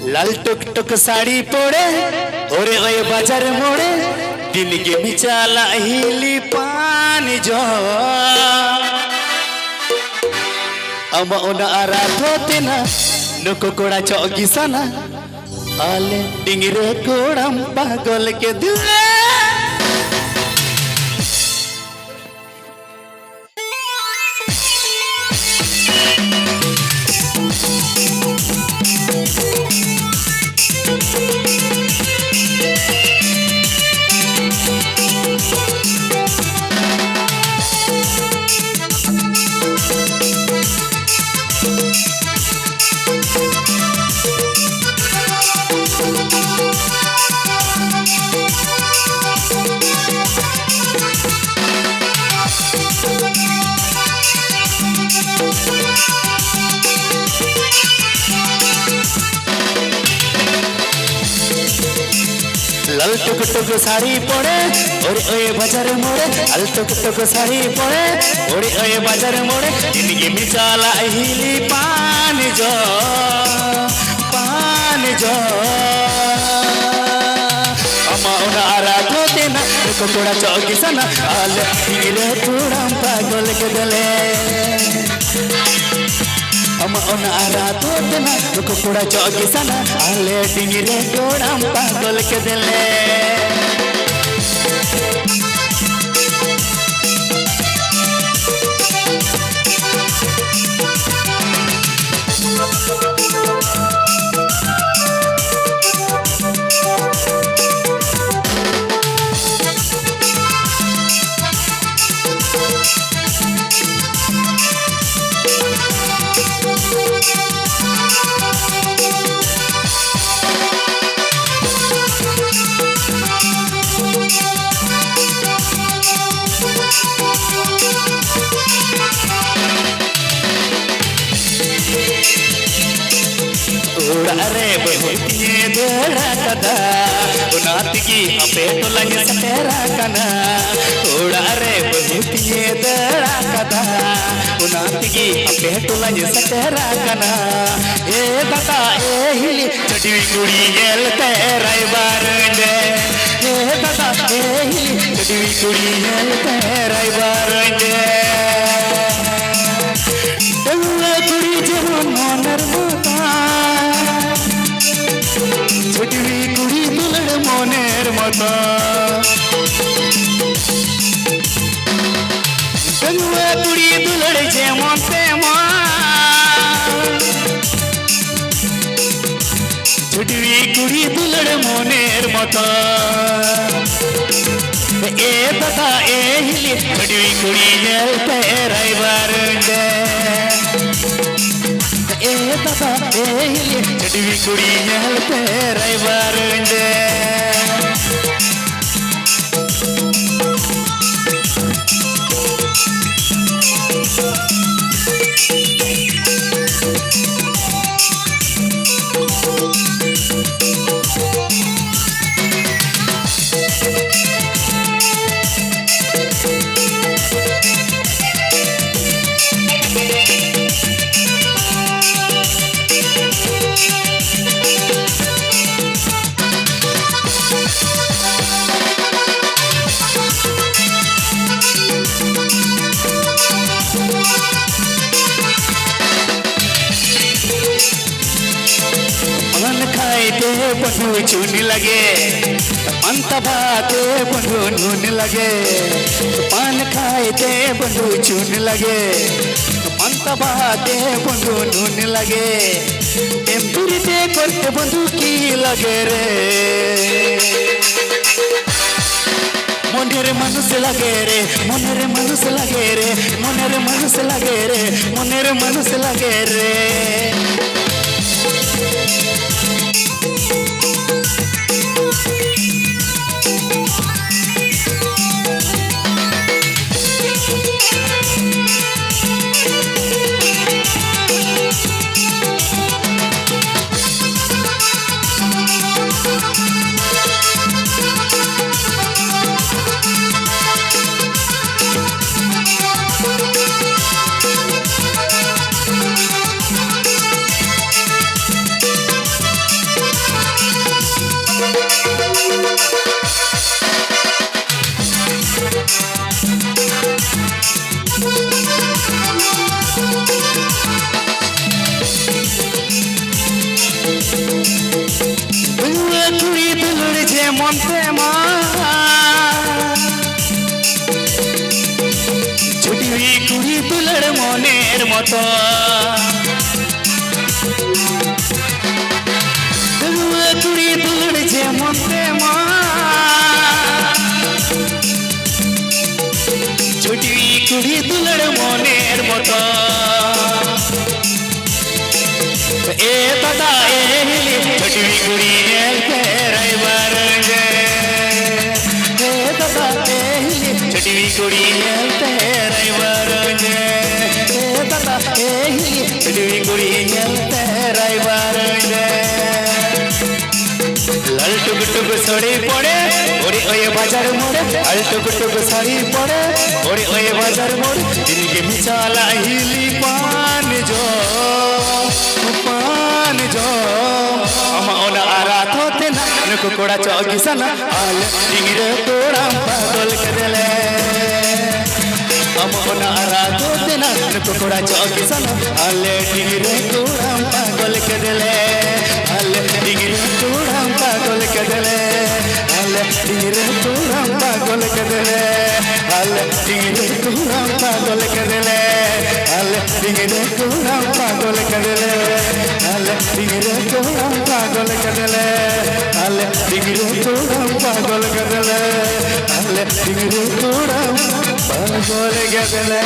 लाल टुक टुक साड़ी पोड़े ओरे ओए बाजार मोड़े दिन के मिचाला हिली पानी जो अमा ओना आराधो तेना नुको कोड़ा चौगी सना आले डिंगरे कोड़म पागल के दिल लाल टुक टुक साड़ी पड़े ओरे ओए बाजार मोड़े लाल टुक टुक साड़ी पड़े ओरे ओए बाजार मोड़े जिंदगी में चला हिली पानी जो अमा ओना आराधो तेना नुको कोड़ा चौकी सना आले डिंगरे कोड़म पागल के दिले अमा ओना आराधो तेना नुको कोड़ा चौकी सना आले डिंगरे कोड़म पागल के दिले रे बहुतिये देरा कदा उनातिकी अपे तो लगे सतेरा कना थोड़ा रे बहुतिये देरा कदा उनातिकी अपे तो लगे सतेरा कना ए दादा ए हिली चटी कुड़ी गेल तेरा बारंडे ए दादा ए हिली चटी कुड़ी गेल तेरा बारंडे डल्ला कुड़ी जब मोनर छुटवी कुड़ी दुलड़ मोनेर मता डंगुआ कुड़ी दुलड़ जे मोते छुटवी कुड़ी दुलड़ मोनेर मता ए दादा ए हिली छुटवी कुड़ी गेल तेरा बारंडे ए दादा ए हिली छुटवी कुड़ी गेल तेरा बारंडे बंधु चुन लगे पंत भाते बंधु नून लगे पान खाए ते बंधु चुन लगे पंत भाते बंधु नून लगे एम्पुरी ते करते बंधु की लगे रे मोनेरे मनुष्य लगे रे मोनेरे मनुष्य लगे रे मोनेरे मनुष्य लगे रे मोनेरे मनुष्य लगे रे মতো কুড়ি দূর যেমন মা ছুটি কুড়ি দুলড় মনের মতো এ দাদা এ ছুটি কুড়ি রাইবার এ দাদা এ ছুটি কুড়ি রাইবার এ দাদা এ ছুটি কুড়ি রাইবার লাল টুক টুক শাড়ি পরে ওরে ওয়ে বাজার মোড়ে লাল টুক টুক শাড়ি পরে ওরে ওয়ে বাজার মোড়ে দিনকে মিচালা হিলি পান जो अमा ओना आरात होते ना नुको कोड़ा चौकी सना आल डिंगरे कोड़ा पागल कदले अमा ओना आरात होते ना नुको कोड़ा चौकी सना आल डिंगरे कोड़ा पागल कदले आल डिंगरे कोड़ा पागल कदले आल डिंगरे कोड़ा पागल कदले आल डिंगरे कोड़ा पागल कदले आल डिंगरे कोड़ा पागल कदले आल डिंगरे कोड़ा पागल कदले आल डिंगरे कोड़ा पागल कदले आल डिंगरे कोड़ा पागल कदले